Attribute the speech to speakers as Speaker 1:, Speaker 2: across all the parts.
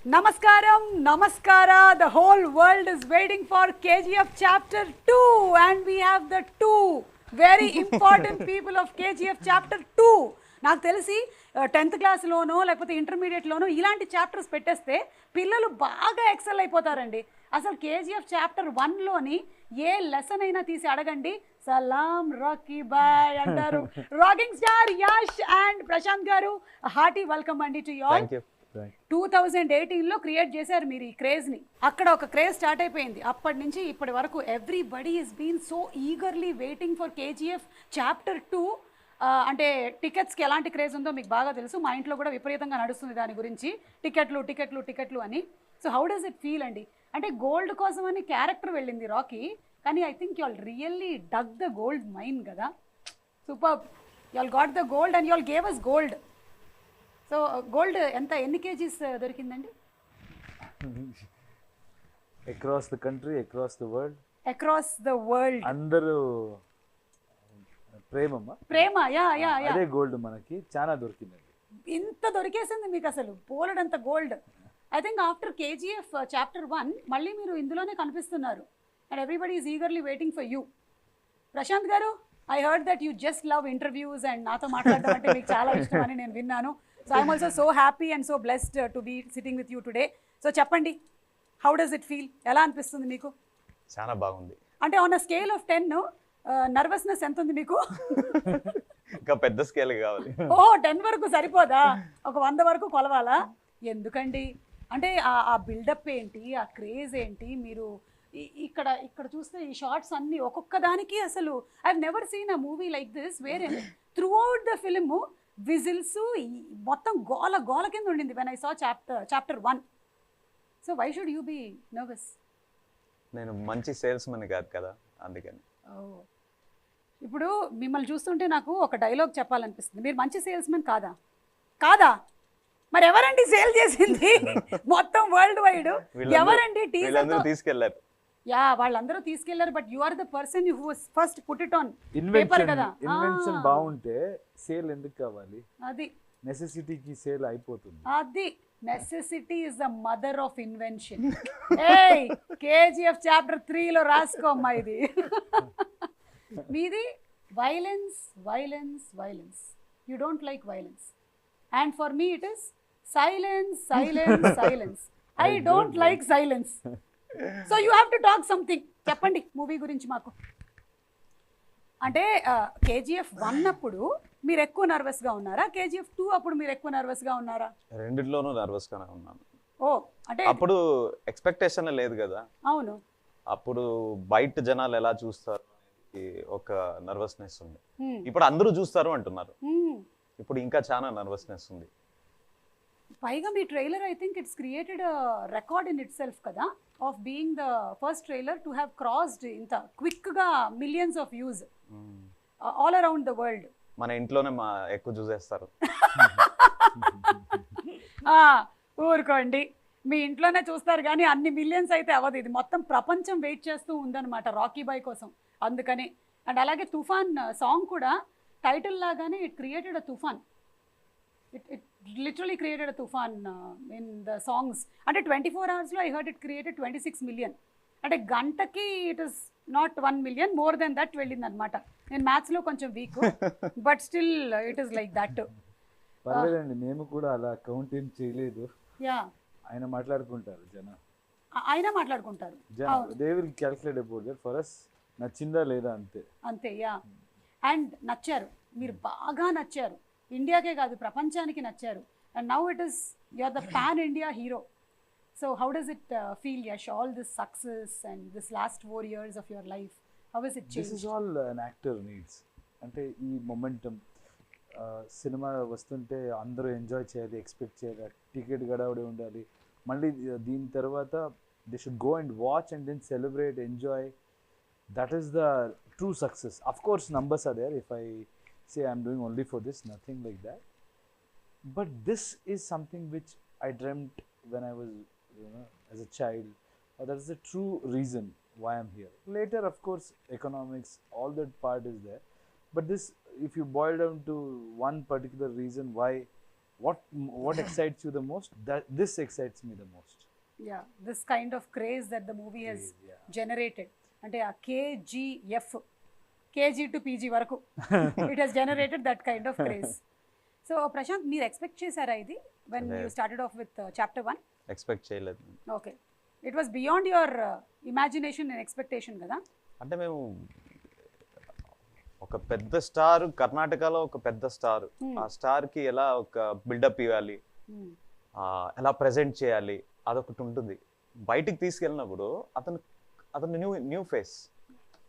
Speaker 1: Namaskaram, Namaskara. The whole world is waiting for KGF Chapter 2, and we have the two very important people of KGF Chapter 2. నాకు తెలిసి 10th క్లాస్లోనో లేకపోతే ఇంటర్మీడియట్లోనో ఇలాంటి chapters పెట్టేస్తే పిల్లలు బాగా excel అయిపోతారండి. అసలు కేజీఎఫ్ చాప్టర్ 1లోని ఏ లెసన్ అయినా తీసి అడగండి, సలాం రాకీ బాయ్ అంటారు. Rocking star Yash and Prashanth గారు, హార్టీ వెల్కమ్ అండి టు యు ఆల్. 2018లో క్రియేట్ చేశారు మీరు ఈ క్రేజ్ని. అక్కడ ఒక క్రేజ్ స్టార్ట్ అయిపోయింది. అప్పటి నుంచి ఇప్పటి వరకు everybody is been so eagerly waiting for KGF chapter 2. అంటే టికెట్స్కి ఎలాంటి క్రేజ్ ఉందో మీకు బాగా తెలుసు. మా ఇంట్లో కూడా విపరీతంగా నడుస్తుంది దాని గురించి, టికెట్లు అని. So how does it feel అండి? అంటే గోల్డ్ కోసం అని క్యారెక్టర్ వెళ్ళింది రాకీ, కానీ I think you all really dug the gold mine కదా. Super, you all got the gold and you all gave us gold. So gold ఎన్ని KGs దొరికిందండి?
Speaker 2: Across the country, across the world అందరూ ప్రేమ అదే gold మనకి చాలా దొరికిందండి.
Speaker 1: ఇంత దొరికేసింది మీకు అసలు పోలడంత gold. I think after KGF chapter 1 మళ్ళీ మీరు ఇందులోనే కనిపిస్తున్నారు and everybody is eagerly waiting for you. Prashanth garu, I heard that you just love interviews and నాతో మాట్లాడడం అంటే మీకు చాలా ఇష్టం అని నేను విన్నాను. So I'm also so happy and so blessed to be sitting with you today. So చెప్పండి, హౌ డస్ ఇట్ ఫీల్? ఎలా అనిపిస్తుంది మీకు?
Speaker 3: చాలా బాగుంది.
Speaker 1: అంటే on a scale of 10 nervousness ఎంత ఉంది మీకు?
Speaker 3: ఇంకా పెద్ద స్కేల్ కావాలి.
Speaker 1: 10 వరకు సరిపోదా? ఒక 100 వరకు కొలవాలా? ఎందుకండి? అంటే ఆ బిల్డప్ ఏంటి, ఆ క్రేజ్ ఏంటి? మీరు ఇక్కడ చూస్తే ఈ షార్ట్స్ అన్ని ఒక్కొక్క దానికి అసలు I have never seen a movie like this where throughout the film whistles మొత్తం గోల కింద ఉండింది when I saw chapter 1. So why should you be nervous?
Speaker 3: నేను మంచి సేల్స్ మన్ కాదు కదా, అందుకని.
Speaker 1: ఇప్పుడు మిమ్మల్ని చూస్తుంటే నాకు ఒక డైలాగ్ చెప్పాలనిపిస్తుంది. మీరు మంచి సేల్స్మెన్ కాదా? మరి ఎవరండి సేల్ చేసింది మొత్తం వరల్డ్ వైడ్? ఎవరండి?
Speaker 3: తీసుకెళ్లారు.
Speaker 1: యా, వాళ్ళందరూ తీసుకెళ్లారు. But you are the person who was first put it on paper కదా.
Speaker 2: ఇన్వెన్షన్ బాగుంటే సేల్ ఎందుకు కావాలి?
Speaker 1: అది
Speaker 2: నెసెసిటీకి సేల్ అయిపోతుంది.
Speaker 1: అది necessity is the mother of invention. ఏయ్, కేజీఎఫ్ చాప్టర్ 3లో రాసుకోమ్మా ఇది. మీది violence. You don't like violence. And for me it is silence. I don't like silence. So you have to talk something. చెప్పండి మూవీ గురించి మాకు. అంటే కేజీఎఫ్ 1 అప్పుడు మీరు ఎక్కువ నర్వస్గా ఉన్నారా? కేజీఎఫ్ 2 అప్పుడు మీరు ఎక్కువ నర్వస్గా ఉన్నారా?
Speaker 3: రెండిట్లోనూ నర్వస్గానే ఉన్నాను.
Speaker 1: అంటే
Speaker 3: అప్పుడు ఎక్స్పెక్టేషన్ లేదు కదా.
Speaker 1: అవును,
Speaker 3: అప్పుడు బయట జనాలు ఎలా చూస్తారు ఒక నర్వస్నెస్ ఉంది. ఇప్పుడు అందరూ చూస్తారు అంటున్నారు. ఇప్పుడు ఇంకా చాలా నర్వస్నెస్ ఉంది.
Speaker 1: పైగా మీ trailer I think it's created record in itself కదా, of being the first trailer to have crossed ఇంత క్విక్గా millions of views all around the world.
Speaker 3: మన ఇంట్లోనే ఎక్కువ చూసేస్తారు.
Speaker 1: ఊరుకోండి, మీ ఇంట్లోనే చూస్తారు కానీ అన్ని మిలియన్స్ అయితే అవ్వదు. ఇది మొత్తం ప్రపంచం వెయిట్ చేస్తూ ఉందన్నమాట రాకీ బాయ్ కోసం. అందుకని. అండ్ అలాగే తుఫాన్ సాంగ్ కూడా టైటిల్ లాగానే ఇట్ క్రియేటెడ్ అ తుఫాన్. ఇట్ లిటరలీ క్రియేటెడ్ అ తుఫాన్ ఇన్ ద సాంగ్స్. అంటే 24 అవర్స్లో I heard it created 26 million. అంటే గంటకి it is not 1 million, more than that వెళ్ళింది అనమాట. నేను మ్యాథ్స్లో కొంచెం week, but still it is like that.
Speaker 2: పర్లేదండి, మేము కూడా అలా కౌంట్ ఏం చేయలేదు.
Speaker 1: యా,
Speaker 2: ఆయన మాట్లాడుకుంటారు they will calculate about that. For us నచ్చిందా లేదా అంతే.
Speaker 1: యా, అండ్ నచ్చారు, మీరు బాగా నచ్చారు. ఇండియాకే కాదు ప్రపంచానికి నచ్చారు. And now it is you are the pan India hero. So how does it feel, Yash, all this success and this last 4 years of your life? How is it change?
Speaker 2: This is all an actor needs. అంటే ఈ momentum, cinema వస్తుంటే అందరూ enjoy చేయాలి, expect చేయాలి, ticket గడవడే ఉండాలి. మళ్ళీ దీని తర్వాత they should go and watch and then celebrate, enjoy. That is the true success. Of course numbers are there. If I say I'm doing only for this, nothing like that. But this is something which I dreamt when I was, as a child. That is the true reason why I'm here. Later, of course, economics, all that part is there. But this, if you boil down to one particular reason why what excites you the most? This excites me the most.
Speaker 1: Yeah, this kind of craze that the movie has generated. అంటే ఆ KGF, KG to PG వరకు it has generated that kind of craze. So Prashanth, మీరు expect చేశారా ఇది when you started off with chapter 1?
Speaker 3: Expect చేయలేదు.
Speaker 1: Okay, it was beyond your imagination and expectation కదా?
Speaker 3: అంటే మేము ఒక పెద్ద స్టార్, కర్ణాటకలో ఒక పెద్ద స్టార్, ఆ స్టార్ కి ఎలా ఒక బిల్డప్ ఇవ్వాలి, ఎలా ప్రెజెంట్ చేయాలి, అదొకటి ఉంటుంది. బయటికి తీసుకెళ్ళినప్పుడు అతను న్యూ ఫేస్,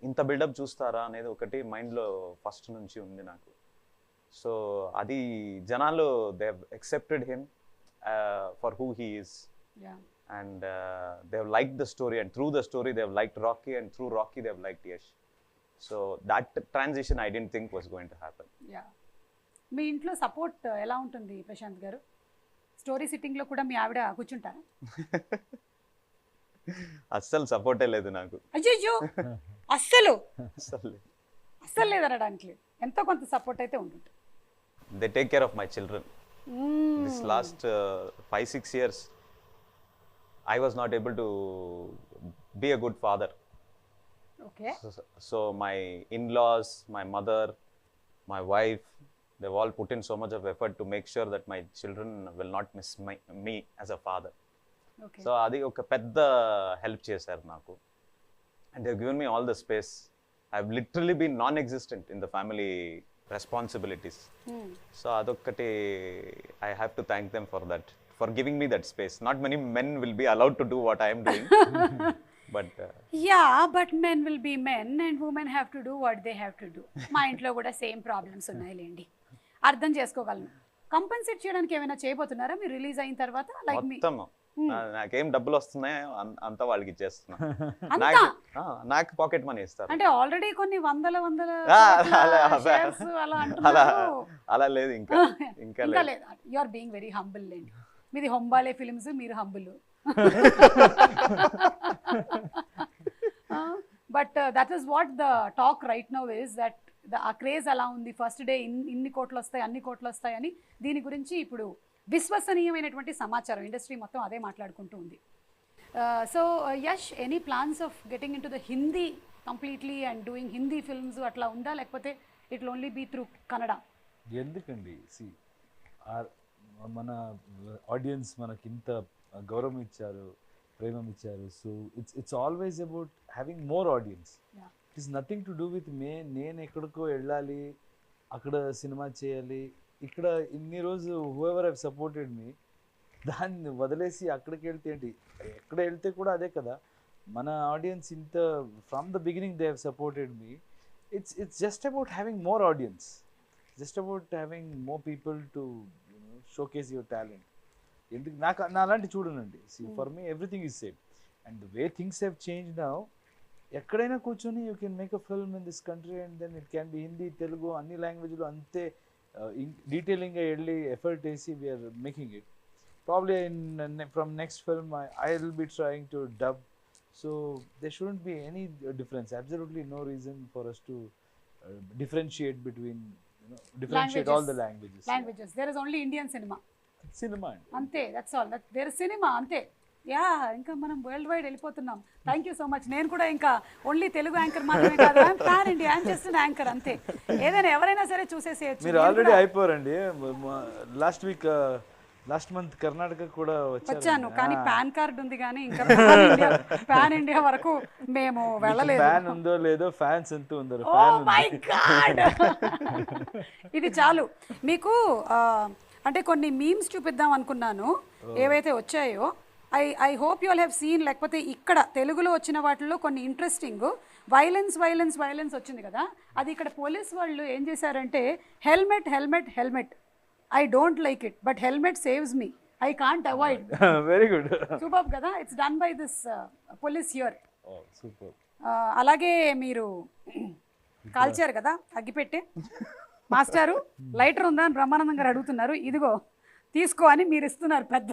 Speaker 3: ఇంత బిల్డప్ చూస్తారా అనేది ఒకటి మైండ్లో ఫస్ట్ నుంచి ఉంది నాకు. సో అది జనాలు they have accepted him for who he is, and they have liked the story, and through the story they have liked Rocky, and through Rocky they have liked Yash. So that transition I don't think was going to happen.
Speaker 1: మీ ఇంట్లో support ఎలా ఉంటుంది ప్రశాంత్ గారు? Story sitting లో కూడా మీ ఆవిడ కూర్చుంటారా?
Speaker 3: అస్సలు సపోర్టే లేదు నాకు.
Speaker 1: అయ్యో, అస్సలు లేదనడానికి లేదు, ఎంతో కొంత సపోర్ట్ అయితే ఉంటుంది.
Speaker 3: They take care of my children. This last 5-6 years I was not able to be a good father.
Speaker 1: Okay.
Speaker 3: So my in-laws, my mother, my wife, they've all put in so much of effort to make sure that my children will not miss me as a father.
Speaker 1: Okay.
Speaker 3: So adi oka pedda help chesaru naku, and they've given me all the space. I've literally been non-existent in the family responsibilities. So adokkati I have to thank them for that, for giving me that space. Not many men will be allowed to do what I am doing. But
Speaker 1: but men will be men and women have to do what they have to do. మా ఇంట్లో కూడా same problems ఉన్నాయిలేండి, అర్థం చేసుకోగలను. Compensate చేయడానికి ఏమైనా చేయబోతున్నారా మీరు release అయిన తర్వాత? లైక్
Speaker 3: మొత్తం నాకేం డబ్బులు వస్తున్నాయో అంతా వాళ్ళకి ఇచ్చేస్తున్నా. నాకు పాకెట్ మనీ ఇస్తారు.
Speaker 1: అంటే ఆల్రెడీ కొన్ని వందల shares అలా అంటున్నారు.
Speaker 3: అలా లేదు, ఇంకా
Speaker 1: లేదు. You are being very humble లేండి. మీది హొంబాలే ఫిల్మ్స్, మీరు humble. But that is what the talk right now is, that ఆ క్రేజ్ అలా ఉంది. ఫస్ట్ డే ఇన్ని కోట్లు వస్తాయి, అన్ని కోట్లు వస్తాయి అని. దీని గురించి ఇప్పుడు విశ్వసనీయమైనటువంటి సమాచారం ఇండస్ట్రీ మొత్తం అదే మాట్లాడుకుంటూ ఉంది. So Yash, any plans of getting in to the Hindi completely and doing Hindi films అట్లా ఉందా, లేకపోతే it will only be through Kannada?
Speaker 2: ఎందుకండి, మన ఆడియన్స్ మనకి ఇంత గౌరవం ఇచ్చారు, ప్రేమం ఇచ్చారు. So it's always about having more audience. It is nothing to do with నేను ఎక్కడికో వెళ్ళాలి, అక్కడ సినిమా చేయాలి. ఇక్కడ ఇన్ని రోజు హూఎవర్ హ్యావ్ సపోర్టెడ్ మీ, దాన్ని వదిలేసి అక్కడికి వెళ్తే ఏంటి? ఎక్కడ వెళ్తే కూడా అదే కదా. మన ఆడియన్స్ ఇంత from the beginning they have supported me. It's just about having more audience, just about having more people to showcase your talent. ఎందుకు నాకు అలాంటి చూడనండి. For me everything is same, and the way things have change now. ఎక్కడైనా కూర్చొని you can make a film in this country, and then it can be Hindi, Telugu, అన్ని లాంగ్వేజ్లో అంతే డీటెయిలింగ్గా వెళ్ళి ఎఫర్ట్ వేసి we're making it. Probably from next film I will be trying to dub. So there shouldn't be any difference, absolutely no reason for us to differentiate between, differentiate all the languages.
Speaker 1: There is only Indian cinema
Speaker 2: ante,
Speaker 1: that's all. There is cinema ante. ఇంకా మనం world wide వెళ్ళిపోతున్నాం. Thank you so much. నేను కూడా ఇంకా only Telugu anchor మాత్రమే కాదు, I'm pan India, I'm just an anchor అంతే. ఏదైనా ఎవరైనా సరే చూసేసేయచ్చు.
Speaker 2: మీరు ఆల్రెడీ అయిపోయారండి. లాస్ట్ మంత్ కర్ణాటక కూడా
Speaker 1: వచ్చాను, కానీ పాన్ కార్డ్ ఉంది, కానీ ఇంకా పాన్ ఇండియా వరకు మేము వెళ్ళలేదు.
Speaker 2: ఫ్యాన్ ఉందో లేదో, ఫ్యాన్స్ ఎంత ఉందో.
Speaker 1: ఓ మై గాడ్, ఇది చాలు మీకు. అంటే కొన్ని మీమ్స్ చూపిద్దాం అనుకున్నాను, ఏవైతే వచ్చాయో. I hope you all have seen. లేకపోతే ఇక్కడ తెలుగులో వచ్చిన వాటిల్లో కొన్ని ఇంట్రెస్టింగ్, వైలెన్స్ వచ్చింది కదా, అది ఇక్కడ పోలీస్ వాళ్ళు ఏం చేశారంటే, helmet I don't like it, but helmet saves me, I can't avoid.
Speaker 2: Very good,
Speaker 1: super కదా. It's done by this police here.
Speaker 2: Super.
Speaker 1: అలాగే మీరు కాల్చారు కదా అగ్గిపెట్టే. మాస్టారు లైటర్ ఉందా అని బ్రహ్మానందం గారు అడుగుతున్నారు. ఇదిగో తీసుకో అని మీరు ఇస్తున్నారు. పెద్ద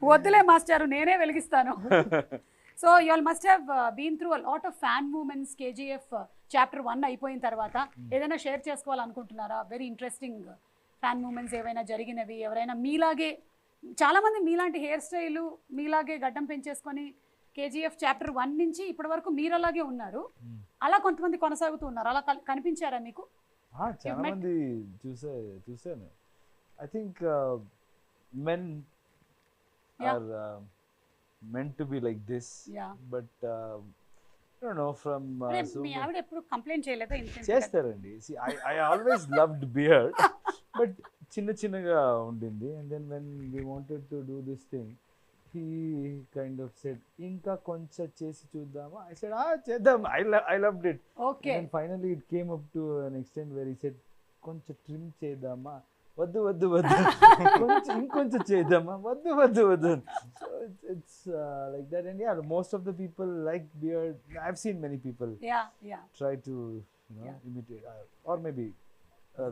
Speaker 1: వద్దులే మాస్టారు, నేనే వెలిగిస్తాను. So you all must have been through a lot of fan moments KGF chapter 1 అయిపోయిన తర్వాత. ఏదైనా షేర్ చేసుకోవాలనుకుంటున్నారా? వెరీ ఇంట్రెస్టింగ్ ఫ్యాన్ మూమెంట్స్ ఏవైనా జరిగినవి, ఎవరైనా మీలాగే, చాలామంది మీలాంటి హెయిర్ స్టైలు, మీలాగే గడ్డం పెంచేసుకొని కేజీఎఫ్ చాప్టర్ 1 నుంచి ఇప్పటి వరకు మీరు అలాగే ఉన్నారు, అలా కొంతమంది కొనసాగుతూ ఉన్నారు, అలా కనిపించారా మీకు?
Speaker 2: చాలా మంది చూసాను. I think men are meant to be like this, but I don't know from
Speaker 1: మీ ఆవిడ ఎప్పుడు కంప్లైంట్ చేయలేదా?
Speaker 2: చేస్తారండి. See, I always loved beard, but చిన్నగా ఉండింది. And then when we wanted to do this thing, he kind of said, ఇంకా కొంచెం చేసి చూద్దామా? I said, చేద్దాం. I loved it.
Speaker 1: Okay.
Speaker 2: And then finally it came up to an extent where he said, కొంచెం trim చేద్దామా? వద్దు ఇంకొంచెం చేద్దామా? వద్దు. So it's like that. And yeah, most of the people like beard. I've seen many people try to imitate, or maybe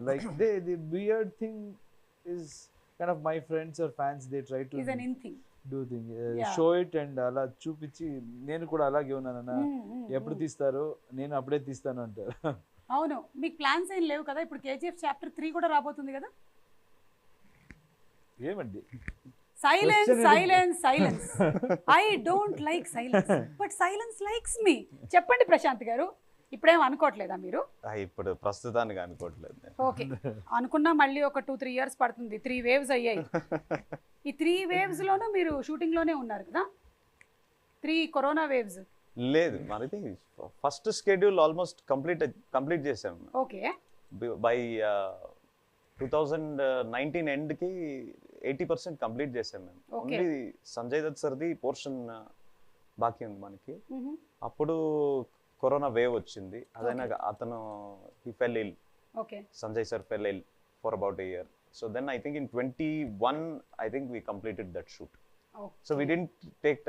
Speaker 2: like the beard thing is kind of my friends or fans, they try to
Speaker 1: is an in thing,
Speaker 2: do thing, show it and అలా చూపించి నేను కూడా అలాగే ఉన్నానన్నా, ఎప్పుడు తీస్తారు, నేను అప్పుడే తీస్తాను అంటారు.
Speaker 1: అవును. మీకు ప్లాన్స్ ఏం లేవు కదా? ఇప్పుడు కేజీఎఫ్ చాప్టర్ 3 కూడా రాబోతుంది కదా?
Speaker 2: ఏమండి?
Speaker 1: Silence. I don't like silence, but silence likes me. చెప్పండి ప్రశాంత్ గారు, ఇప్పుడేం అనుకోవట్లేదా మీరు?
Speaker 3: ఇప్పుడు ప్రస్తుతానికి అనుకోవట్లేదు.
Speaker 1: ఓకే, అనుకున్నా మళ్ళీ ఒక 2-3 ఇయర్స్ పడుతుంది. 3 waves అయ్యాయి. ఈ 3 waves లోనూ మీరు షూటింగ్ లోనే ఉన్నారు కదా? 3 కరోనా వేవ్స్
Speaker 3: లేదు, మనది ఫస్ట్ షెడ్యూల్ ఆల్మోస్ట్ కంప్లీట్ చేసాం.
Speaker 1: ఓకే.
Speaker 3: బై 2019 ఎండ్కి 80% కంప్లీట్ చేసాం మేము. ఓన్లీ సంజయ్ దత్ సర్ది పోర్షన్ బాకీ ఉంది మనకి. అప్పుడు కరోనా వేవ్ వచ్చింది. అదైనా అతను he fell ill. Sanjay sir fell ill for about a year. So then I think in 21 I think we completed that shoot. So we didn't take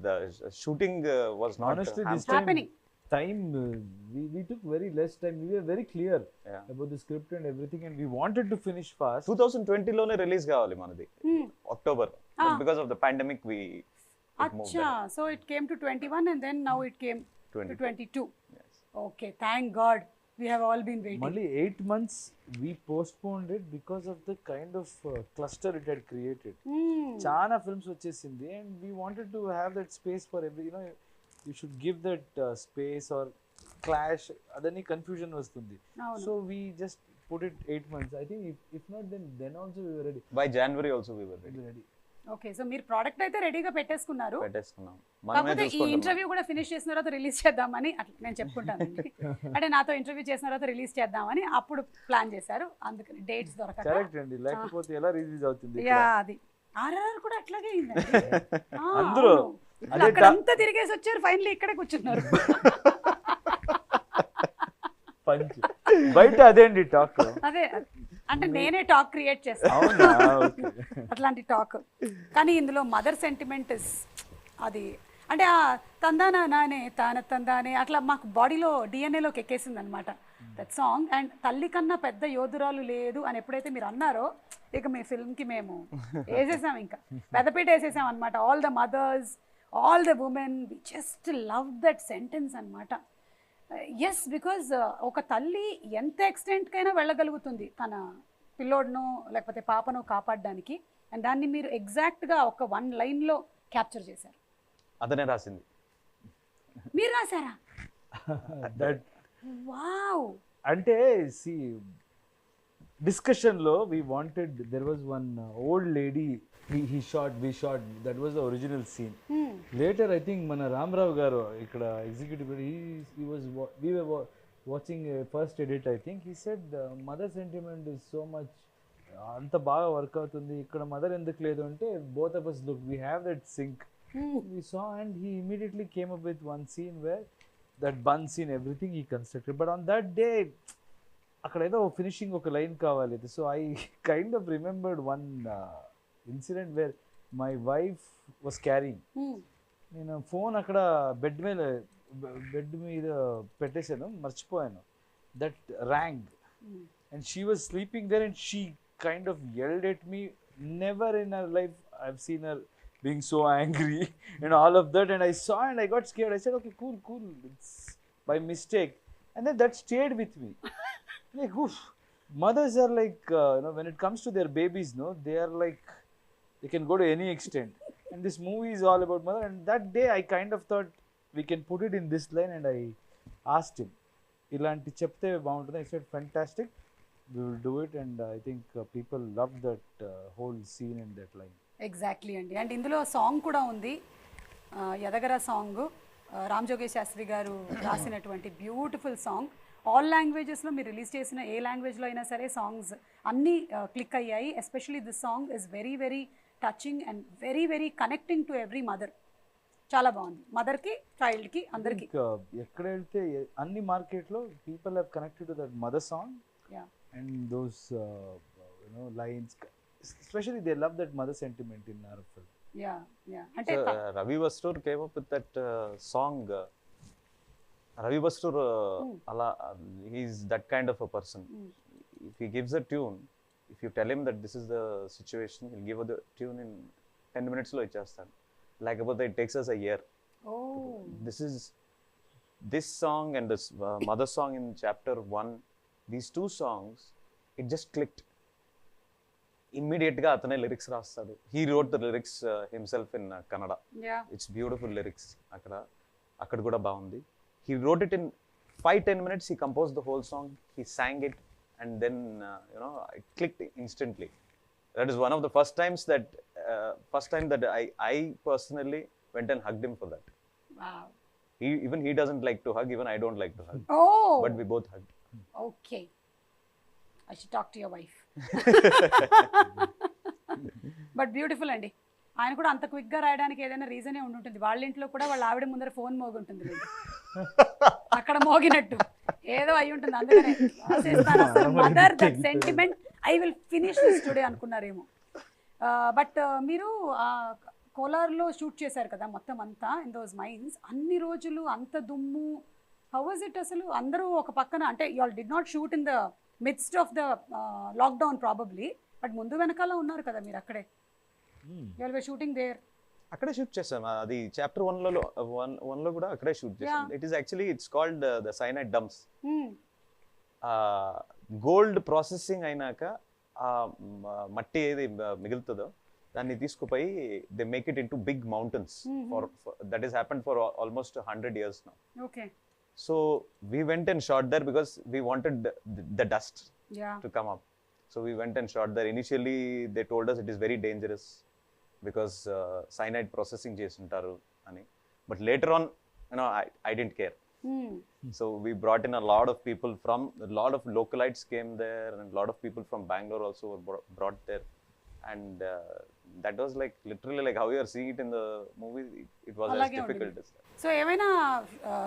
Speaker 3: the shooting was not
Speaker 2: honestly this
Speaker 1: happening.
Speaker 2: Time we took very less time. We were very clear about the script and everything, and we wanted to finish fast.
Speaker 3: 2020 లోనే release కావాలి మనది, October. But because of the pandemic we
Speaker 1: acha, so it came to 21 and then now it came to 22.
Speaker 3: Yes.
Speaker 1: Okay, thank God. We have all been waiting.
Speaker 2: Only 8 months we postponed it because of the kind of cluster it had created. Chana films vachesindi, and we wanted to have that space for every, you should give that space or clash, adani confusion vastundi. So we just put it 8 months. I think if not then also we were ready.
Speaker 3: By January also we were ready.
Speaker 1: Okay, so మీరు product అయితే రెడీగా పెట్టేసుకున్నారు.
Speaker 3: కాకపోతే
Speaker 1: ఈ interview కూడా finish చేసిన తర్వాత release చేద్దామని అట్లా నేను చెప్పుకుంటాను. అంటే నాతో ఇంటర్వ్యూ చేసిన తర్వాత రిలీజ్ చేద్దామని అప్పుడు ప్లాన్ చేశారు. అందుకని డేట్స్ దొరకక.
Speaker 2: కరెక్ట్ అండి, లేకపోతే ఎలా రిలీజ్ అవుతుంది?
Speaker 1: అది ఆర్ఆర్ కూడా అట్లాగే అయిందండి.
Speaker 2: అందరూ
Speaker 1: అక్కడంతా తిరిగేసి వచ్చారు, ఫైనల్లీ ఇక్కడే కూర్చున్నారు.
Speaker 2: పంచ్ బయట అదేంటి టాక్.
Speaker 1: అదే అంటే నేనే టాక్ క్రియేట్ చేస్తాను అట్లాంటి టాక్. కానీ ఇందులో మదర్ సెంటిమెంట్ అది అంటే ఆ తందానా నానే తాన తందానే అట్లా మాకు బాడీలో డిఎన్ఏలోకి ఎక్కేసింది అనమాట దట్ సాంగ్. అండ్ తల్లి కన్నా పెద్ద యోధురాలు లేదు అని ఎప్పుడైతే మీరు అన్నారో, ఇక మీ ఫిల్మ్కి మేము వేసేసాం, ఇంకా పెద్దపీట వేసేసాం అనమాట. All the mothers, all the women, we just love that sentence అనమాట. ఎస్, బికాజ్ ఒక తల్లి ఎంత ఎక్స్టెంట్కైనా వెళ్ళగలుగుతుంది తన పిల్లోడ్ను లేకపోతే పాపను కాపాడడానికి. అండ్ దాన్ని మీరు ఎగ్జాక్ట్గా ఒక 1 లైన్లో క్యాప్చర్ చేశారు.
Speaker 3: అదనే రాసింది.
Speaker 1: మీరు రాశారా? వావ్.
Speaker 2: అంటే సి డిస్కషన్లో we wanted, there was one old lady we shot, that was the original scene. Later I think మన రామరావు గారు ఇక్కడ executive, we were watching a first edit, I think he said mother sentiment is so much, అంత బాగా work అవుతుంది ఇక్కడ, mother ఎందుకు లేదు అంటే both of us look, we have that sync. We saw and he immediately came up with one scene where that bun scene, everything he constructed, but on that day అక్కడ ఏదో finishing ఒక line కావాలి. So I kind of remembered one incident where my wife was carrying. నేను phone అక్కడ bed మీద పెట్టేశాను, మర్చిపోయాను. That rang and she was sleeping there and she kind of yelled at me. Never in her life I've seen her being so angry and all of that, and I saw and I got scared. I said, okay, cool, it's by mistake. And then that stayed with me. Like, oof. Mothers are like, when it comes to their babies, no, they are like, they can go to any extent. And this movie is all about mother. And that day I kind of thought we can put it in this line, and I asked him, ilanti chepte baaguntundi. I said, fantastic, we will do it. And I think people love that whole scene and that line.
Speaker 1: Exactly అండి. And ఇందులో song కూడా ఉంది, యదగర song, Ram జోగేష్ Sastry గారు రాసినటువంటి beautiful song. All లాంగ్వేజెస్లో మీరు release చేసిన ఏ లాంగ్వేజ్లో అయినా సరే సాంగ్స్ అన్నీ క్లిక్ అయ్యాయి. Especially this song is very very touching and very very connecting to every mother. చాలా బాగుంది, మదర్కి, చైల్డ్కి, అందరికి.
Speaker 2: ఎక్కడ వెళ్తే అన్ని మార్కెట్లో people have connected to that mother song and those lines. Especially they love that mother sentiment in our film.
Speaker 1: అంటే
Speaker 3: Ravi Bastur came up with that song. Ravi Bastur he's that kind of a person. If he gives a tune, if you tell him that this is the situation, he'll give the tune in 10 minutes lo ichestan. Like about it takes us a year. This song and this mother song in chapter 1, these two songs, it just clicked. Immediate ga atane lyrics rastadu. He wrote the lyrics himself in Kannada. It's beautiful lyrics. Akkada kuda baagundi. He wrote it in 5-10 minutes. He composed the whole song, he sang it, and then it clicked instantly. That is one of the first time that I personally went and hugged him for that.
Speaker 1: Wow.
Speaker 3: He doesn't like to hug, even I don't like to hug. But we both hugged.
Speaker 1: Okay, I should talk to your wife. But beautiful అండి. ఆయన కూడా అంత క్విక్గా రాయడానికి ఏదైనా రీజనే ఉండుంటుంది. వాళ్ళ ఇంట్లో కూడా వాళ్ళ ఆవిడ ముందర ఫోన్ మోగుంటుంది, అక్కడ మోగినట్టు ఏదో అయి ఉంటుంది. అందుకనే అసలు mother that sentiment, I will finish this today అనుకున్నారేమో. బట్ మీరు కోలార్లో షూట్ చేశారు కదా మొత్తం అంతా, ఇన్ దోస్ మైన్స్, అన్ని రోజులు అంత దుమ్ము. హౌ వాజ్ ఇట్ అసలు? అందరూ ఒక పక్కన, అంటే you all did not shoot in the midst of the lockdown probably, but mundu venakala unnaru kada meer akkade. You all were shooting there.
Speaker 3: Akkade shoot chesam. Adi chapter 1 lo kuda akkade shoot chesam. It is actually, it's called the cyanide dumps. Gold processing ainaka matti edi migiltudo danni తీసుకుపోయి they make it into big mountains. For that has happened for almost 100 years now.
Speaker 1: Okay.
Speaker 3: So we went and shot there because we wanted the dust to come up. So we went and shot there. Initially they told us it is very dangerous because cyanide processing chesuntaru ani, but later on I didn't care. So we brought in a lot of people from, a lot of localites came there, and a lot of people from Bangalore also were brought there. And that was like literally like how you are seeing it in the movie. It was as difficult as that.
Speaker 1: So ఏమైనా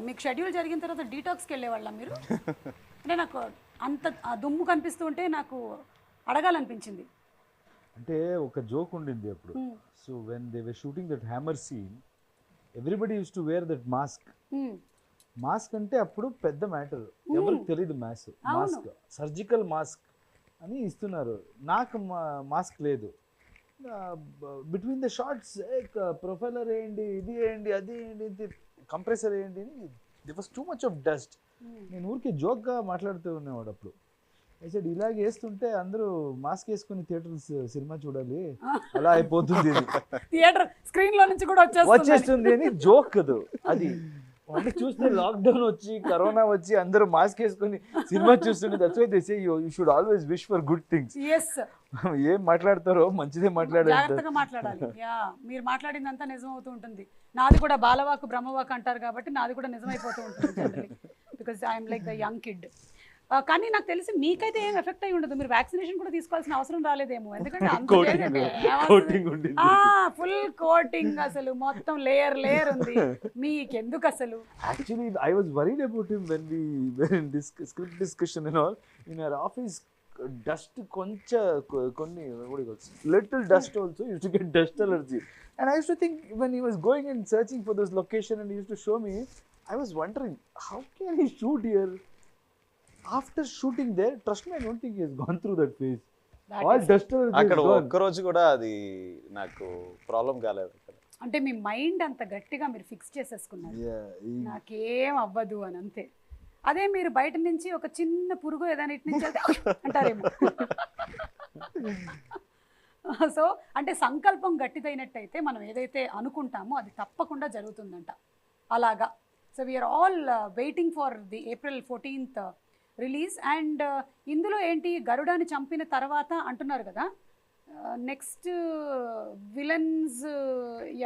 Speaker 1: మీకు schedule జరిగిన తర్వాత డీటాక్స్కి వెళ్ళేవాళ్ళ మీరు? అంటే నాకు అంత దుమ్ము కనిపిస్తూ ఉంటే నాకు అడగాలనిపించింది.
Speaker 2: అంటే ఒక జోక్ ఉండింది అప్పుడు. So when they were shooting that hammer scene, everybody use to wear that mask. Mask అంటే అప్పుడు పెద్ద మ్యాటర్, ఎవరికి తెలియదు మాస్క్. సర్జికల్ మాస్క్ అని ఇస్తున్నారు, నాకు మాస్క్ లేదు. బిట్వీన్ ద షార్ట్స్ ప్రొఫైలర్ వేయండి, ఇది వేయండి, అది వేయండి, కంప్రెసర్ వేయండి, there was too much of dust. నేను ఊరికే జోక్గా మాట్లాడుతూ ఉన్నవాడు అప్పుడు. అయితే ఇలాగ వేస్తుంటే అందరూ మాస్క్ వేసుకుని థియేటర్స్ సినిమా చూడాలి, అలా అయిపోతుంది,
Speaker 1: థియేటర్ స్క్రీన్ లో నుంచి కూడా
Speaker 2: వచ్చేస్తుంది అని జోక్ కదా అది. అంటే చూస్తే లాక్డౌన్ వచ్చి, కరోనా వచ్చి, అందరూ మాస్క్ వేసుకుని సినిమా చూస్తుంటే that's why they say you should always wish for good things. ఏం మాట్లాడతారో మంచిదే
Speaker 1: మాట్లాడాలి. మీరు మాట్లాడిందంతా నిజం అవుతూ ఉంటుంది. నాది కూడా బాలవాకు బ్రహ్మవాకు అంటారు కాబట్టి నాది కూడా నిజమైపోతూ ఉంటుంది generally, because I'm like the young kid. కానీ నాకు తెలిసి మీకైతే ఏం ఎఫెక్ట్ అయి ఉండదు, మీరు వ్యాక్సినేషన్ కూడా తీసుకోవాల్సిన అవసరం రాలేదేమో, ఎందుకంటే ఫుల్ కోటింగ్ అసలు మొత్తం లేయర్ ఉంది మీకెందుకు అసలు?
Speaker 2: Actually I was worried about him when we were in this script discussion and all in our office. Dust కొన్ని little dust also use to get dust allergy. And I used to think when he was going and searching for this location and he used to show me, I was wondering how can he shoot here? After shooting there, trust me, I don't think he has gone through that phase. All dust allergy.
Speaker 3: అక్కడ ఒక్క రోజు కూడా అది నాకు problem కాలేదు.
Speaker 1: అంటే మీ mind అంత గట్టిగా మీరు ఫిక్స్ చేసేసుకున్నారు, నాకేం అవ్వదు అని, అంతే. అదే మీరు బయట నుంచి ఒక చిన్న పురుగు ఏదైనా ఇటు నుంచి వెళ్తే అంటారేమో. సో అంటే సంకల్పం గట్టిదైనట్టయితే మనం ఏదైతే అనుకుంటామో అది తప్పకుండా జరుగుతుందంట, అలాగా. So we're all waiting for the April 14th release. And ఇందులో ఏంటి, గరుడాన్ని చంపిన తర్వాత అంటున్నారు కదా, నెక్స్ట్ విలన్స్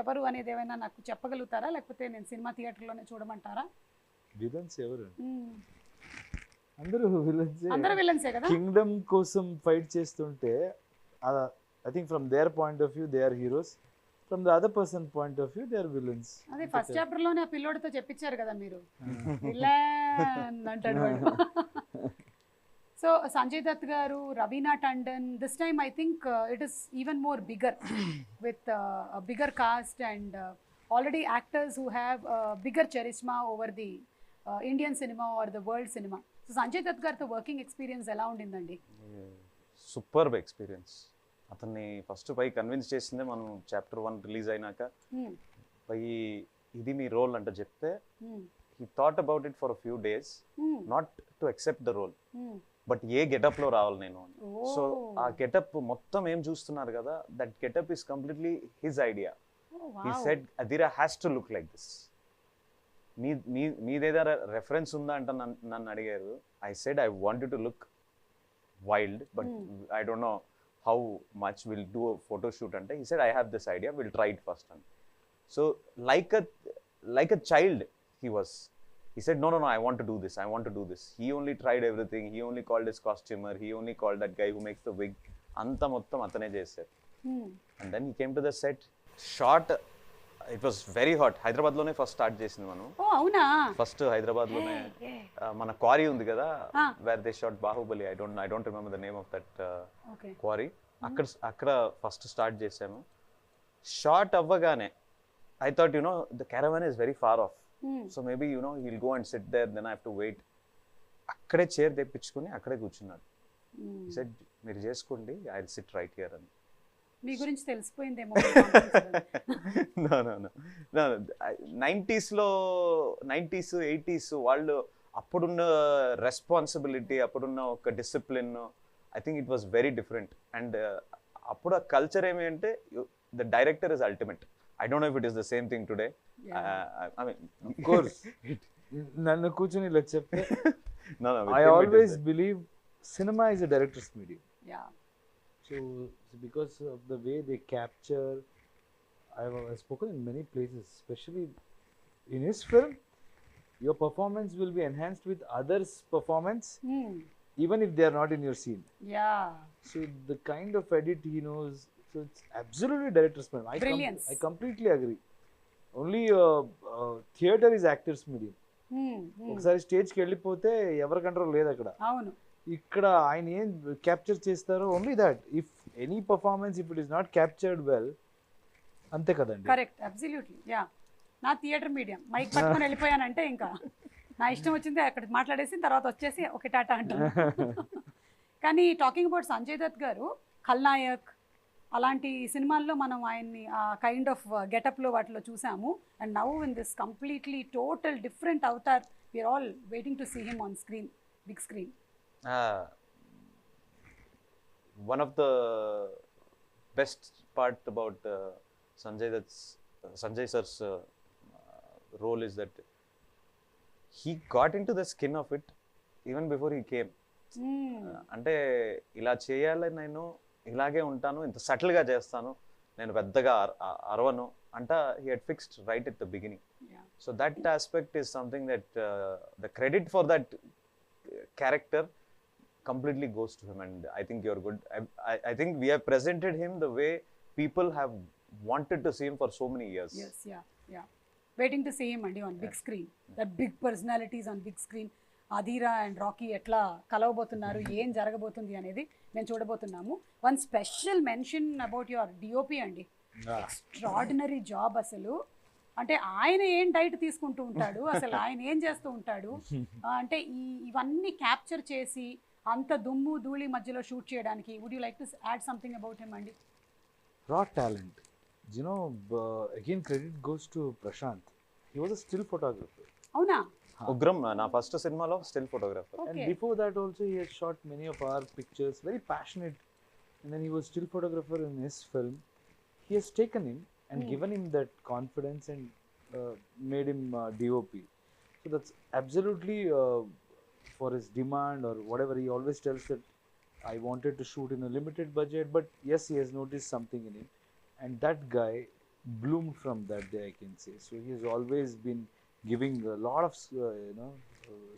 Speaker 1: ఎవరు అనేది ఏమైనా నాకు చెప్పగలుగుతారా, లేకపోతే నేను సినిమా థియేటర్లోనే చూడమంటారా?
Speaker 2: విలన్స్ ఎవరు? అందరూ విలన్స్,
Speaker 1: అందరూ విలన్సే కదా.
Speaker 2: కింగ్డమ్ కోసం ఫైట్ చేస్తుంటే I think from their point of view they are heroes, from the other person point of view they are villains.
Speaker 1: అదే ఫస్ట్ చాప్టర్ లోనే ఆ పిల్లోడితో చెప్పించారు కదా మీరు, విలన్ అంటాడు వాడు. సో సంజయ్ దత్ గారు, Raveena Tandon, this time I think it is even more bigger with bigger cast and already actors who have bigger charisma over the Indian cinema or the world cinema. So Sanjay Dutt గారితో working experience ఎలా ఉండిందండి?
Speaker 3: Superb experience. అతన్ని first పై convince చేసిందే మనం chapter 1 release అయినాక, పై ఇది మీ role అంటే చెప్తే he thought about it for a few days, not to accept the role, but A getup లో రావాలి నేను. సో ఆ గెటప్ మొత్తం ఏం చూస్తున్నారు కదా, that getup is completely his idea. he said Adira has to look like this. మీదేదా reference ఉందా అంటే నన్ను అడిగారు. I said I wanted to look wild, but I don't know how much we'll do a photo shoot ante. He said I have this idea, we'll try it first. So like a child he was. He said no, I want to do this, I want to do this. He only tried everything. He only called his costumer, he only called that guy who makes the wig. Anta mottam atane chesaru. And then he came to the set, shot. It was very hot. Hyderabad lone first start chesindi manu.
Speaker 1: Oh avuna,
Speaker 3: first Hyderabad lone mana quarry undi kada, where they shot Bahubali. I don't remember the name of that quarry. Akkada first start chesamu. Shot avvagane I thought, the caravan is very far off. So maybe, he'll go and sit there, then I have to wait. Akkade chair తెప్పించుకొని అక్కడే కూర్చున్నాడు. He said, మీరు చేసుకోండి, I'll sit right here అని.
Speaker 1: మీ గురించి తెలిసిపోయిందేమో.
Speaker 3: No. 90s 80s వాళ్ళు అప్పుడున్న responsibility, అప్పుడున్న ఒక discipline, I think it was very different. And అప్పుడు ఆ కల్చర్ ఏమి అంటే the director is ultimate. I don't know if it is the same thing today. I mean,
Speaker 2: of course. Nannu kuchuni ila chepte,
Speaker 3: no,
Speaker 2: I always believe cinema is a director's medium.
Speaker 1: Yeah.
Speaker 2: So because of the way they capture, I've spoken in many places, especially in his film, your performance will be enhanced with others' performance, even if they are not in your scene.
Speaker 1: Yeah.
Speaker 2: So the kind of edit he knows, so it's absolutely director's medium. I completely agree. Only theater is actor's medium. ఒకసారి స్టేజ్కి వెళ్ళిపోతే ఎవరి control లేదు అక్కడ.
Speaker 1: అవును.
Speaker 2: ఇక్కడ ఆయన ఏం క్యాప్చర్ చేస్తారో only that. If any performance if it is not captured well, అంతే కదండి.
Speaker 1: Correct, absolutely. యా, నా థియేటర్ మీడియం మైక్ పట్టుకొని వెళ్ళిపోయానంటే ఇంకా నా ఇష్టం వచ్చింది అక్కడ మాట్లాడేసి తర్వాత వచ్చేసి ఒక టాటా అంటాను. కానీ టాకింగ్ అబౌట్ సంజయ్ దత్ గారు, ఖల్నాయక్ అలాంటి సినిమాల్లో మనం ఆయన్ని ఆ కైండ్ ఆఫ్ గెటప్లో వాటిలో చూసాము. And now in this completely total different avatar, we're all waiting to see him on screen, big screen.
Speaker 3: One of the best part about Sanjay sir's role is that he got into the skin of it even before he came. అంటే ఇలా చేయాలని, నేను ఇలాగే ఉంటాను, ఇంత సటిల్గా చేస్తాను, నేను పెద్దగా అరవను అంట. He had fixed right at the beginning. So that aspect is something that the credit for that character completely goes to him, and I think you're good. I think we have presented him the way people have wanted to see him for so many years.
Speaker 1: Yes, yeah. Waiting to see him and on big screen. That big personalities on big screen. Adira and Rocky ఎట్లా కలవబోతున్నారు, ఏం జరగబోతుంది అనేది నేను చూడబోతున్నాము. One special mention about your DOP అండి. Extraordinary job అసలు. అంటే ఆయన ఏం డైట్ తీసుకుంటూ ఉంటాడు, అసలు ఆయన ఏం చేస్తూ ఉంటాడు అంటే ఇవన్నీ క్యాప్చర్ చేసి అంత దుమ్ము ధూళి మధ్యలో షూట్ చేయడానికి. Would you like to add something about him అండి?
Speaker 2: Raw talent, You know, again credit goes to Prashanth. He was a still photographer.
Speaker 1: అవునా?
Speaker 3: ఉగ్రం నా ఫస్ట్ సినిమాలో still photographer.
Speaker 2: And before that also he had shot many of our pictures, very passionate. And then he was still photographer in his film. He has taken him and given him that confidence and made him DOP. So that's absolutely for his demand or whatever. He always tells that I wanted to shoot in a limited budget, but yes, he has noticed something in him. And that guy bloomed from that day, I can say. So he has always been giving a lot of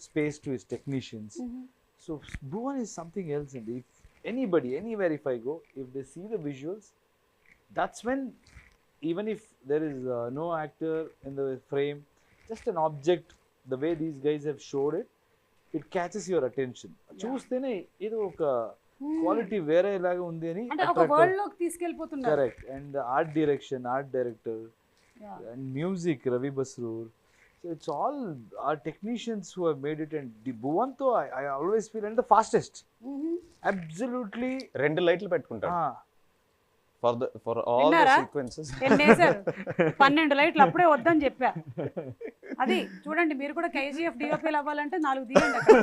Speaker 2: space to his technicians. So Bhuvan is something else, and if anybody anywhere if I go, if they see the visuals, that's when, even if there is no actor in the frame, just an object, the way these guys have showed it, it catches your attention. చూస్తేనే ఇది ఒక quality వేరే లాగా ఉంది అని
Speaker 1: అంటే ఒక world లోకి తీసుకెళ్ళిపోతున్నారు.
Speaker 2: Correct. And art direction, art director and music Ravi Basrur. So it's all our technicians who have made it, and the Bhuvanto I always feel and the fastest. Absolutely.
Speaker 3: 2 లైట్లు పెట్టుకుంటాడు for all the sequences.
Speaker 1: ఎన్నేసారు 12 లైట్లు అప్పుడే వద్దని చెప్పా. అది చూడండి, మీరు కూడా KGF DOP అవ్వాలంటే 4 తీయండి అక్కడ.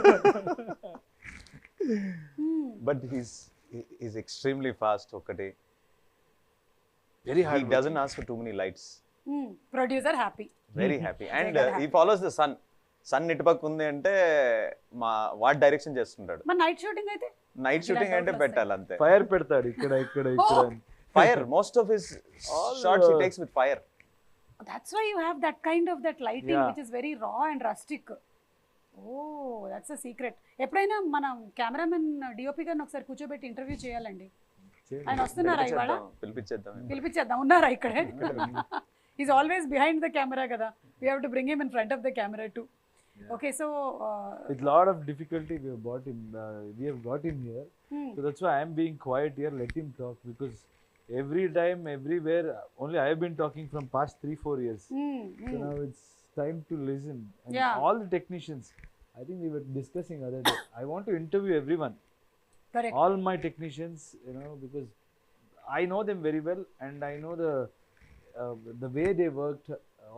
Speaker 3: But he's extremely fast ఒకటి.
Speaker 2: Very hard.
Speaker 3: He doesn't ask for too many lights.
Speaker 1: Producer happy.
Speaker 3: Very happy. And he follows the sun. Sun ఇటుపక్క ఉంది అంటే వాట్ డైరెక్షన్ చేస్తుంటాడు.
Speaker 1: మరి నైట్ షూటింగ్ అయితే?
Speaker 3: నైట్ షూటింగ్ అంటే పెట్టాలి అంతే.
Speaker 2: ఫైర్ పెడతాడు ఇక్కడ ఇక్కడ ఇక్కడ.
Speaker 3: Fire. Most of his shots he takes with fire.
Speaker 1: That's why you have that kind of that lighting which is very raw and rustic. Oh, that's a secret. ఎప్పుడైనా మనం cameraman DOP గారిని ఒకసారి కూర్చోబెట్టి interview చేయాలండి. ఆయన వస్తున్నారా ఇవాళ? పిలిపించేద్దాం. ఉన్నారా ఇక్కడే? He's always behind the camera kada. We have to bring him in front of the camera too. Okay, so
Speaker 2: with lot of difficulty we have got him. We have got him here. So that's why I am being quiet here. Let him talk, because every time, everywhere, only I have been talking from past 3-4 years. So now it's time to listen. And all the technicians, I think we were discussing other day. I want to interview everyone.
Speaker 1: Correct.
Speaker 2: All my technicians, because I know them very well, and I know the way they worked,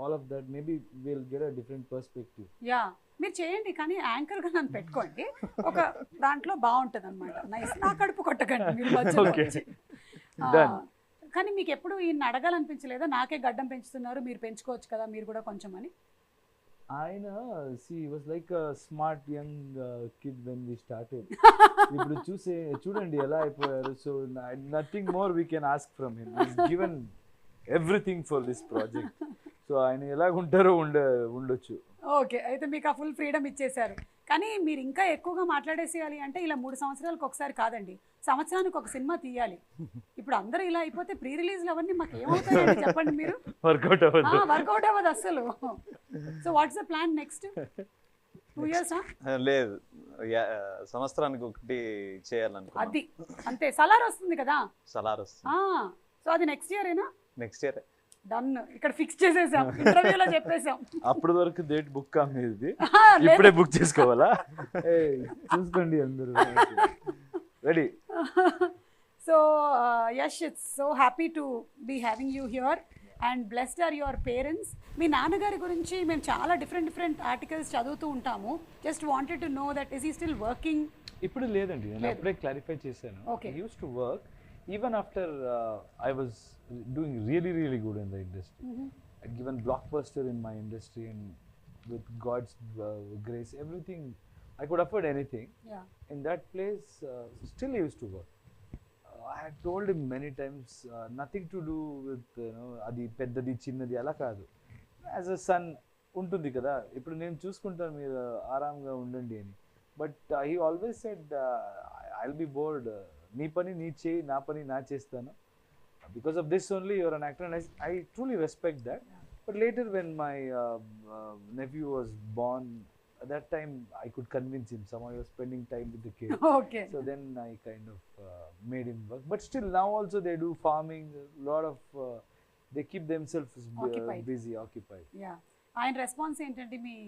Speaker 2: all of that. Maybe we'll get a different perspective.
Speaker 1: Yeah, మీరు చేయండి, కానీ anchor గా నన్ను పెట్టుకోండి. ఒక దాంట్లో బాగుంటది అనమాట. నైస్. నా కడుపు కొట్టకండి మీరు మధ్యలో. కానీ మీకు ఎప్పుడు ఈయన అడగాలనిపించలేదా, నాకే గడ్డం పెంచుతున్నారు మీరు పెంచుకోవచ్చు కదా మీరు కూడా కొంచెం అని?
Speaker 2: ఆయన he was like a smart young kid when we started. ఇప్పుడు చూడండి ఎలా అయిపోయారు. So nothing more we can ask from him. He's given everything for this project. So ఆయన ఎలాగుంటారో ఉండొచ్చు.
Speaker 1: ఓకే, అయితే మీకు ఆ ఫుల్ ఫ్రీడమ్ ఇచ్చేసారు. కానీ మీరు ఇంకా ఎక్కువగా మాట్లాడేసేయాలి అంటే ఇలా 3 సంవత్సరాలకు ఒకసారి కాదండి, సంవత్సరానికి ఒక సినిమా తీయాలి. ఇప్పుడు అందరూ ఇలా అయిపోతే ప్రీ రిలీజ్లు అవన్నీ మాకు ఏమవుతాయండి చెప్పండి మీరు? వర్కౌట్ అవ్వదు అసలు. So what's the plan next 2 years?
Speaker 3: లేదు, సంవత్సరానికి ఒకటి చేయాలనుకున్నాను.
Speaker 1: అది అంతే. సలార్ వస్తుంది కదా?
Speaker 3: సలార్ వస్తుంది.
Speaker 1: సో అది నెక్స్ట్ ఇయర్ ఏనా?
Speaker 3: Next year.
Speaker 1: డన్. ఇక్కడ ఫిక్స్ చేసేసాం, ఇంటర్వ్యూలో చెప్పేసాం.
Speaker 2: అప్పటి వరకు డేట్ బుక్ కాలేదు, ఇప్పుడే బుక్ చేసుకోవాలా? చూసుకోండి అందరూ ready.
Speaker 1: So Yash, it's so happy to be having you here and blessed are your parents. మీ నాన్నగారి గురించి మేము చాలా డిఫరెంట్ ఆర్టికల్స్ చదువుతూ ఉంటాము. Just wanted to know that is he still working?
Speaker 2: ఇప్పుడు లేదండి, నేను అప్పుడే క్లారిఫై చేశాను. He used to work even after I was doing really good in the industry. I'd given blockbuster in my industry, and with God's grace, everything, I could afford anything. In that place, still he used to work. I had told him many times, nothing to do with adi peddadi chinnadi ala kaadu. As a son untundi kada, ippudu nenu chuskuntanu meer aaramga undandi ani. But he always said, I'll be bored. నీ పని నీ చేయి, నా పని నా చేస్తాను. Because of this only you're an actor, and I truly respect that. But later when my nephew was born, at that time I could convince him. Somehow he was spending time with the kid.
Speaker 1: Okay.
Speaker 2: So then I kind of made him work. But still now also they do farming, a lot of they keep themselves busy, occupied.
Speaker 1: Yeah. ఆయన response ఏంటంటే మీ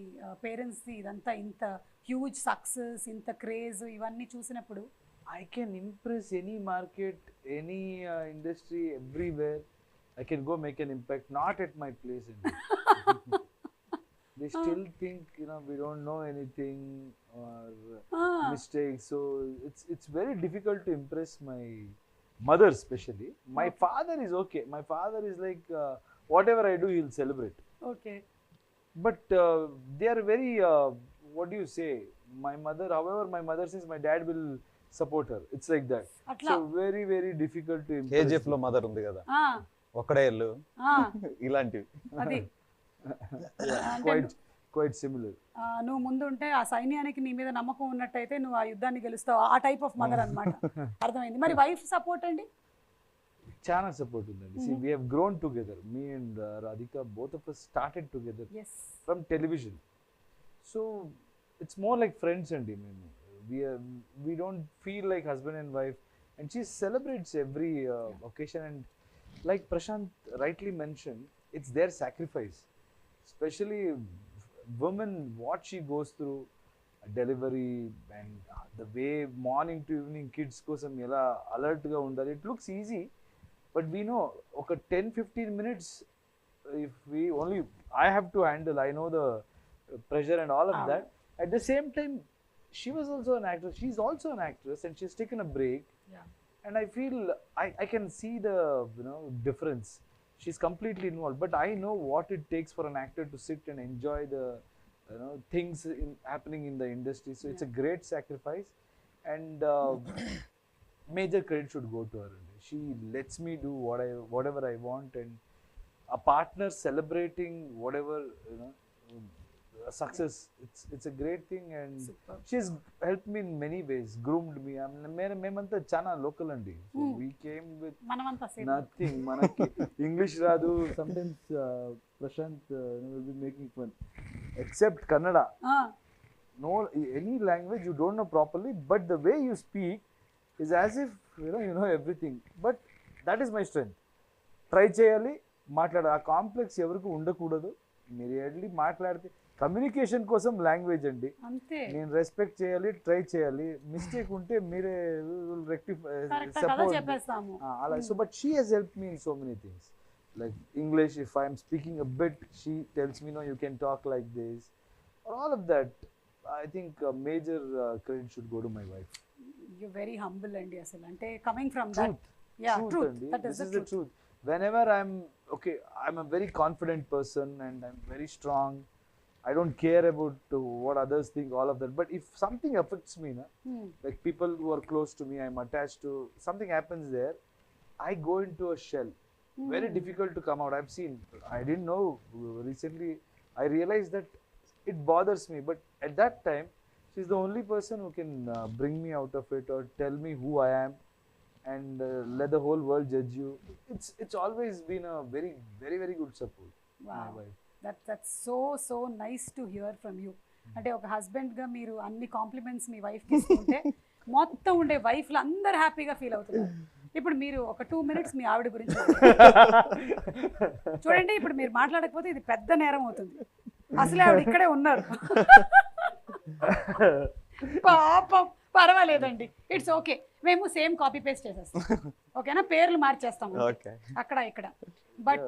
Speaker 1: parents ఇదంతా ఇంత huge success, ఇంత craze ఇవన్నీ చూసినప్పుడు?
Speaker 2: I can impress any market, any industry, everywhere. I can go make an impact, not at my place. They still think, we don't know anything or mistakes. So it's very difficult to impress my mother especially. My father is okay. My father is like, whatever I do, he'll celebrate.
Speaker 1: Okay.
Speaker 2: But they are very, what do you say? My mother, however, my mother says my dad will support her. It's like that. So very, very difficult to impress.
Speaker 3: KGF లో mother ఉంది కదా, ఒక్కడే ఇల్లు ఇలాంటివి.
Speaker 1: అది
Speaker 2: quite similar.
Speaker 1: నువ్వు ముందు ఉంటే ఆ సైన్యానికి నీ మీద నమ్మకం ఉన్నట్టయితే నువ్వు ఆ యుద్ధాన్ని గెలుస్తావు. ఆ టైప్ ఆఫ్ మదర్ అన్నమాట. అర్థమైంది. మరి వైఫ్ సపోర్ట్ అండి?
Speaker 2: చాలా సపోర్ట్ ఉందండి. See, we have grown together. Me and Radhika, both of us started together from television. So it's more like friends అండి. మేము we don't feel like husband and wife, and she celebrates every occasion. And like Prashanth rightly mentioned, it's their sacrifice, especially women, what she goes through, delivery, and the way morning to evening kids kosam ela alert ga undali. It looks easy, but we know okay 10-15 minutes if we only I have to handle. I know the pressure and all of that. At the same time, she was also an actress. She's also an actress, and she's taken a break. And I feel I can see the difference. She's completely involved, but I know what it takes for an actor to sit and enjoy the things happening in the industry. So it's a great sacrifice, and major credit should go to her. She lets me do whatever I want, and a partner celebrating whatever success. It's a great thing, and she's helped me in many ways, groomed me. మేమంతా చాలా local అండి. We came with nothing. మనకి English రాదు. Sometimes Prashanth will be making fun, except Kannada. No, any language you don't know properly, but the way you speak is as if you know everything. But that is my strength. Try చేయాలి, మాట్లాడాలి. ఆ complex ఎవరికి ఉండకూడదు. మీరు వెళ్ళి మాట్లాడితే communication కోసం language అండి. నేను రెస్పెక్ట్ చేయాలి, ట్రై చేయాలి. మిస్టేక్ ఉంటే మీరే రెక్టిఫై అలా. So but she has help me in so many things. Like English, if I'm speaking a bit, she tells me no you can talk like this. All of that I think major credit should go to my wife.
Speaker 1: You very humble అండి అసలు. అంటే coming from that.
Speaker 2: Truth. This is the truth. Whenever I'm a very confident person, and I'm very strong. I don't care about what others think, all of that. But if something affects me, like people who are close to me, I'm attached to, something happens there, I go into a shell. Very difficult to come out. I've seen, I didn't know, recently I realized that it bothers me. But at that time, she's the only person who can bring me out of it, or tell me who I am, and let the whole world judge you. It's always been a very, very, very good support.
Speaker 1: Wow. My wife. That's so nice to hear from you. అంటే ఒక husband గా మీరు అన్ని compliments మీ wife కి ఇస్తుంటే మొత్తం ఉండే వైఫ్లు అందరు హ్యాపీగా ఫీల్ అవుతున్నారు. ఇప్పుడు మీరు ఒక 2 minutes మీ ఆవిడ గురించి చూడండి. ఇప్పుడు మీరు మాట్లాడకపోతే ఇది పెద్ద నేరం అవుతుంది. అసలే ఆవిడ ఇక్కడే ఉన్నారు. పాపం పర్వాలేదండి, ఇట్స్ ఓకే. మేము సేమ్ కాపీ పేస్ట్ చేసేస్తాం. ఓకేనా? పేర్లు మార్చేస్తాం అక్కడ ఇక్కడ. But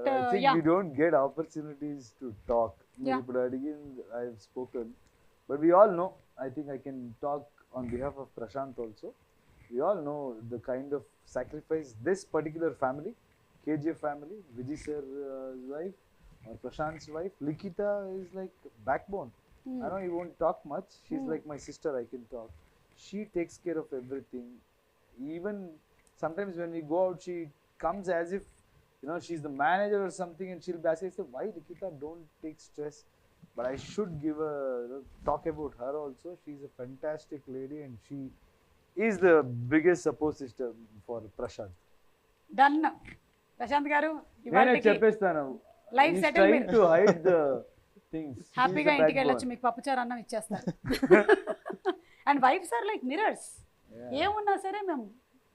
Speaker 2: we don't get opportunities to talk. But again, I've spoken, but we all know. I think I can talk on behalf of Prashanth also. We all know the kind of sacrifice this particular family, KGF family, Vijay sir's wife or Prashanth's wife, Likita, is like backbone. I know you won't talk much. She's like my sister. I can talk. She takes care of everything. Even sometimes when we go out, she comes as if she's the manager or something, and she'll basically say, why Likita, don't take stress. But I should give talk about her also. She's a fantastic lady, and she is the biggest support system for Prashanth.
Speaker 1: Done. Prashanth garu,
Speaker 2: నేను చెప్పేస్తాను.
Speaker 1: Life settlement
Speaker 2: to hide the things.
Speaker 1: హ్యాపీగా ఇంటికి వెళ్ళొచ్చు, మీకు పప్పుచారు అన్నం ఇచ్చేస్తారు. And wives are like mirrors. ఏమున్నా సరే మేము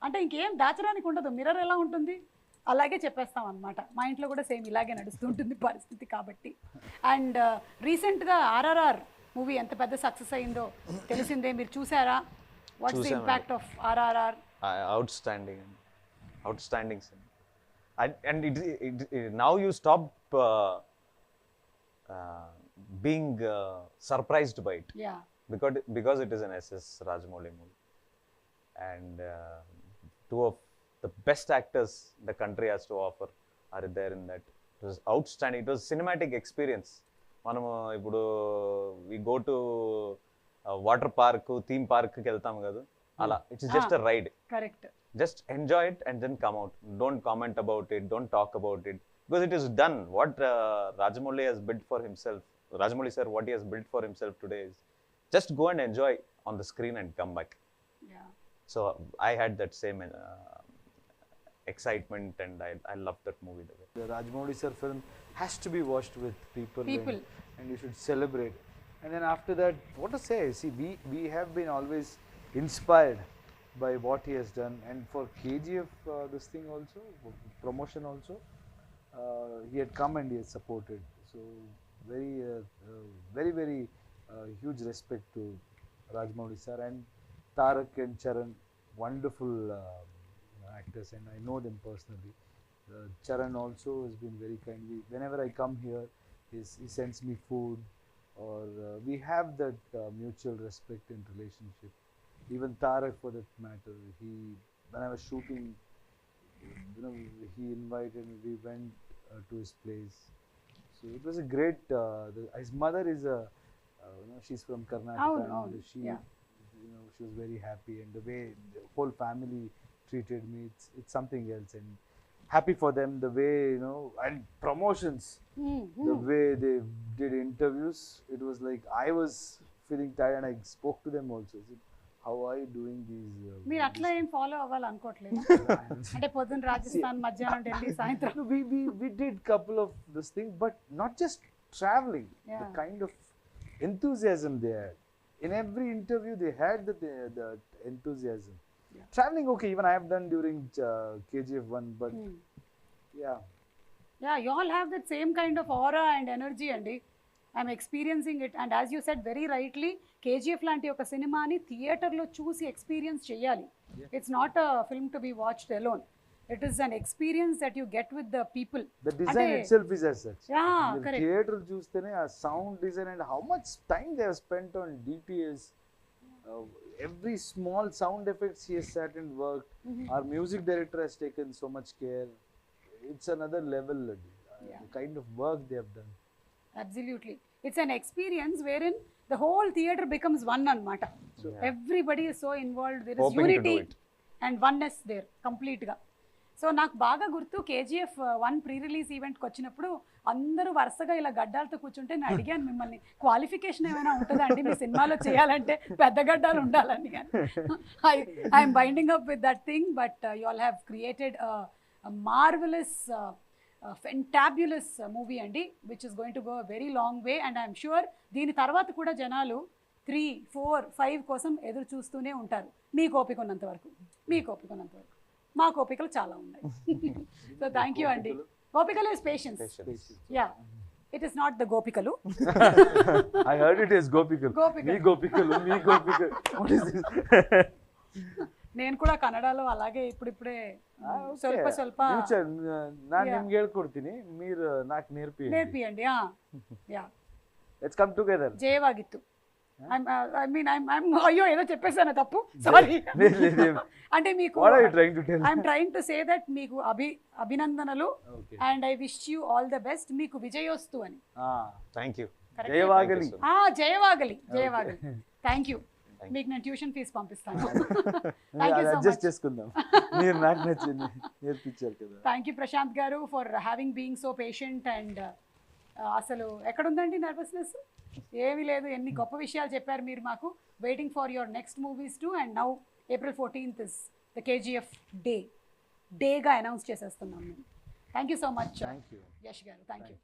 Speaker 1: అంటే ఇంకేం దాచడానికి ఉండదు. మిర్రర్ ఎలా ఉంటుంది అలాగే చెప్పేస్తాం అనమాట. మా ఇంట్లో కూడా సేమ్ ఇలాగే నడుస్తుంటుంది పరిస్థితి కాబట్టి. అండ్ రీసెంట్గా RRR మూవీ ఎంత పెద్ద సక్సెస్ అయిందో తెలిసిందే. మీరు చూసారా? What's the impact of RRR?
Speaker 3: Outstanding. And now you stop being surprised by it,
Speaker 1: Yeah.
Speaker 3: because it is an SS Rajamouli movie, and two of the best actors the country has to offer are there in that. It was outstanding. It was cinematic experience. మనము ఇప్పుడు we go to water park, theme పార్క్కి వెళ్తాం కదా, అలా it's just a ride.
Speaker 1: Correct.
Speaker 3: Just enjoy it and then come out. Don't comment about it, don't talk about it, because it is done. What Rajamouli has built for himself, Rajamouli sir, what he has built for himself today is just go and enjoy on the screen and come back.
Speaker 1: Yeah.
Speaker 3: So I had that same excitement, and I loved that movie.
Speaker 2: The Rajamouli sir film has to be watched with people. And you should celebrate. And then after that, what to say? See, we have been always inspired by what he has done, and for KGF this thing also, promotion also, he had come and he has supported. So very huge respect to Rajamouli sir, and Tarak and Charan, wonderful actors, and I know them personally. Charan also has been very kind. Whenever I come here, he sends me food, or we have that mutual respect and relationship. Even Tarak, for that matter, when I was shooting, he invited me. We went to his place. So it was a great. His mother is she's from Karnataka, and she was very happy, and the way the whole family treated me, it's something else. And happy for them, the way, and promotions, the way they did interviews, it was like I was feeling tired, and I spoke to them also. I said, how are you doing these?
Speaker 1: మీరు అట్లా ఏం follow అవ్వాలనుకోవట్లేదు అంటే పొద్దున్న రాజస్థాన్, మధ్యాహ్నం ఢిల్లీ, సాయంత్రం.
Speaker 2: We did couple of this thing, but not just traveling. The kind of enthusiasm they had in every interview, they had the enthusiasm. Traveling, okay, even I have done during KGF1, but
Speaker 1: yeah, you all have that same kind of aura and energy, andi. I'm experiencing it, and as you said very rightly, KGF లాంటి ఒక సినిమాని థియేటర్లో చూసి experience చేయాలి. It's not a film to be watched alone. It is an experience that you get with the people.
Speaker 2: The design itself is as such.
Speaker 1: Yeah, correct.
Speaker 2: Theater చూస్తేనే ఆ sound design, and how much time they have spent on DTS. Every small sound effects he has sat and worked. Our music director has taken so much care. It's another level. The kind of work they have done.
Speaker 1: Absolutely. It's an experience wherein the whole theater becomes one anamata. Everybody is so involved. There is
Speaker 3: Hoping
Speaker 1: unity
Speaker 3: to do it.
Speaker 1: and oneness there complete ga. So నాకు బాగా గుర్తు KGF1 pre release ఈవెంట్కి వచ్చినప్పుడు అందరూ వరుసగా ఇలా గడ్డాలతో కూర్చుంటే నేను అడిగాను మిమ్మల్ని, క్వాలిఫికేషన్ ఏమైనా ఉంటుందా అండి మీ సినిమాలో చేయాలంటే పెద్ద గడ్డాలు ఉండాలని. కానీ I'm binding up with that thing, but you all have created marvellous fantabulous movie అండి, which is going to go very long way. And I'm sure దీని తర్వాత కూడా జనాలు 3, 4, 5 కోసం ఎదురు చూస్తూనే ఉంటారు, మీకు ఓపిక ఉన్నంత వరకు. మా కోపికలు చాలా ఉన్నాయి. సో థ్యాంక్ యూ అండి. గోపికలు is patience. Yeah, it is not the గోపికలు.
Speaker 2: I heard it is gopikalu. మీ గోపికలు. What is this?
Speaker 1: నేను కూడా కన్నడలో అలాగే ఇప్పుడిప్పుడే ಸ್ವಲ್ಪ
Speaker 2: ನಾನು ನಿಮ್ಗೆ ಹೇಳ್ಕೊಡ್ತೀನಿ, మీరు నాకు
Speaker 1: నేర్పియండి. Yeah,
Speaker 2: let's come together.
Speaker 1: జయವಾಗಿತ್ತು. అయ్యో ఏదో చెప్పేసాను తప్పు, సారీ. అంటే మీకు I'm trying to say that మీకు అభినందనలు, and I wish you all the best. మీకు విజయోస్తు అని.
Speaker 3: Thank you.
Speaker 2: జయవాగలి.
Speaker 1: జయవాగలి. Thank you. మీకు నేను ట్యూషన్ ఫీజు పంపిస్తాను.
Speaker 2: అడ్జస్ట్ చేసుకుందాం, మీరు నాకు నచ్చింది నేర్పించారు కదా.
Speaker 1: థ్యాంక్ యూ ప్రశాంత్ గారు for having being so patient. And అసలు ఎక్కడుందండి నర్వస్నెస్? ఏమీ లేదు. ఎన్ని గొప్ప విషయాలు చెప్పారు మీరు మాకు. Waiting for your next movies too. And now April 14th is the KGF డేగా అనౌన్స్ చేసేస్తున్నాం మేము. Thank you so much.
Speaker 2: Thank you
Speaker 1: Yash garu. Thank you.